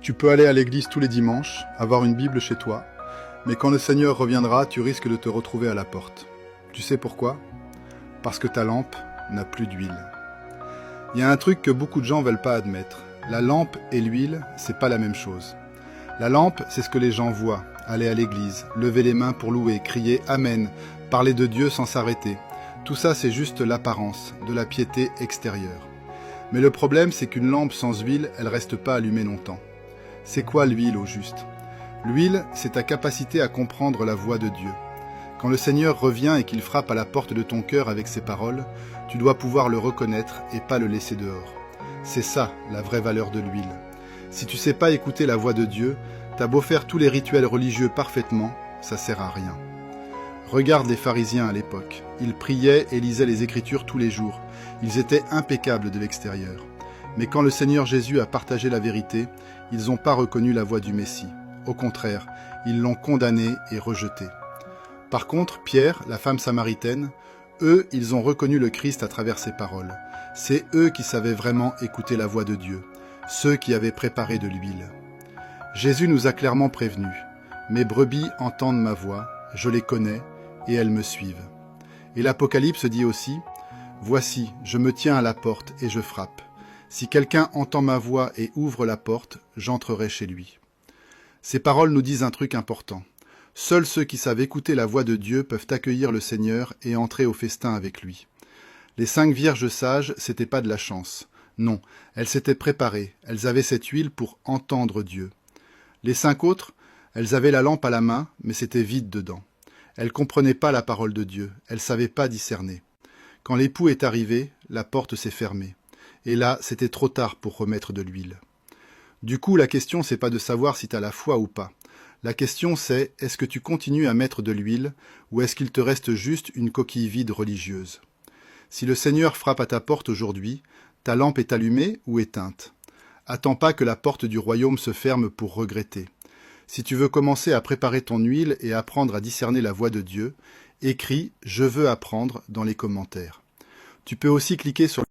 Tu peux aller à l'église tous les dimanches, avoir une Bible chez toi, mais quand le Seigneur reviendra, tu risques de te retrouver à la porte. Tu sais pourquoi? Parce que ta lampe n'a plus d'huile. Il y a un truc que beaucoup de gens veulent pas admettre. La lampe et l'huile, c'est pas la même chose. La lampe, c'est ce que les gens voient. Aller à l'église, lever les mains pour louer, crier Amen, parler de Dieu sans s'arrêter. Tout ça, c'est juste l'apparence, de la piété extérieure. Mais le problème, c'est qu'une lampe sans huile, elle reste pas allumée longtemps. C'est quoi l'huile au juste? L'huile, c'est ta capacité à comprendre la voix de Dieu. Quand le Seigneur revient et qu'il frappe à la porte de ton cœur avec ses paroles, tu dois pouvoir le reconnaître et pas le laisser dehors. C'est ça, la vraie valeur de l'huile. Si tu sais pas écouter la voix de Dieu, t'as beau faire tous les rituels religieux parfaitement, ça sert à rien. Regarde les pharisiens à l'époque. Ils priaient et lisaient les Écritures tous les jours. Ils étaient impeccables de l'extérieur. Mais quand le Seigneur Jésus a partagé la vérité, ils n'ont pas reconnu la voix du Messie. Au contraire, ils l'ont condamné et rejeté. Par contre, Pierre, la femme samaritaine, eux, ils ont reconnu le Christ à travers ses paroles. C'est eux qui savaient vraiment écouter la voix de Dieu, ceux qui avaient préparé de l'huile. Jésus nous a clairement prévenus. Mes brebis entendent ma voix, je les connais, et elles me suivent. Et l'Apocalypse dit aussi, « Voici, je me tiens à la porte et je frappe. Si quelqu'un entend ma voix et ouvre la porte, j'entrerai chez lui. » Ces paroles nous disent un truc important. Seuls ceux qui savent écouter la voix de Dieu peuvent accueillir le Seigneur et entrer au festin avec lui. Les 5 vierges sages, c'était pas de la chance. Non, elles s'étaient préparées, elles avaient cette huile pour entendre Dieu. Les 5 autres, elles avaient la lampe à la main, mais c'était vide dedans. Elles comprenaient pas la parole de Dieu, elles savaient pas discerner. Quand l'époux est arrivé, la porte s'est fermée. Et là, c'était trop tard pour remettre de l'huile. Du coup, la question, c'est pas de savoir si tu as la foi ou pas. La question, c'est, est-ce que tu continues à mettre de l'huile, ou est-ce qu'il te reste juste une coquille vide religieuse? Si le Seigneur frappe à ta porte aujourd'hui, ta lampe est allumée ou éteinte? Attends pas que la porte du royaume se ferme pour regretter. Si tu veux commencer à préparer ton huile et apprendre à discerner la voix de Dieu, écris « Je veux apprendre » dans les commentaires. Tu peux aussi cliquer sur